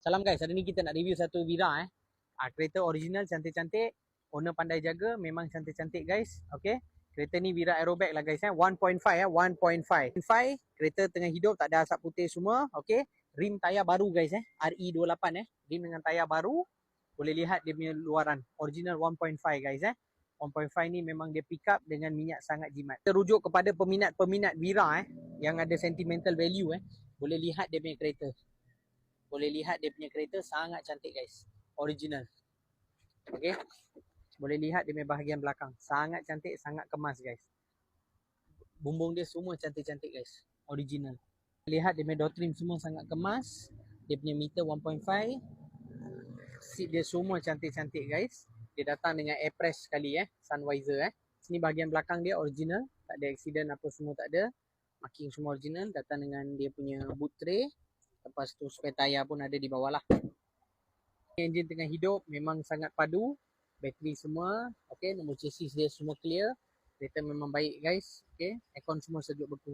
Salam guys, hari ni kita nak review satu Vira kereta original cantik-cantik, owner pandai jaga, memang cantik-cantik guys. Okay, kereta ni Vira Aerobag lah guys 1.5 1.5. Kereta tengah hidup, tak ada asap putih semua. Okay, rim tayar baru guys RE28 rim dengan tayar baru. Boleh lihat dia punya luaran original 1.5 guys 1.5 ni memang dia pick up dengan minyak sangat jimat. Kita rujuk kepada peminat-peminat Vira yang ada sentimental value boleh lihat dia punya kereta. Boleh lihat dia punya kereta sangat cantik guys. Original. Okay. Boleh lihat dia punya bahagian belakang. Sangat cantik, sangat kemas guys. Bumbung dia semua cantik-cantik guys. Original. Lihat dia punya door trim semua sangat kemas. Dia punya meter 1.5. Seat dia semua cantik-cantik guys. Dia datang dengan air press sekali sun visor Sini bahagian belakang dia original. Tak ada accident apa semua tak ada. Marking semua original. Datang dengan dia punya boot tray. Lepas tu spare tayar pun ada di bawah lah. Enjin tengah hidup, memang sangat padu. Bateri semua, okay. Nombor chassis dia semua clear. Kereta memang baik guys, okay. Aircon semua sejuk beku.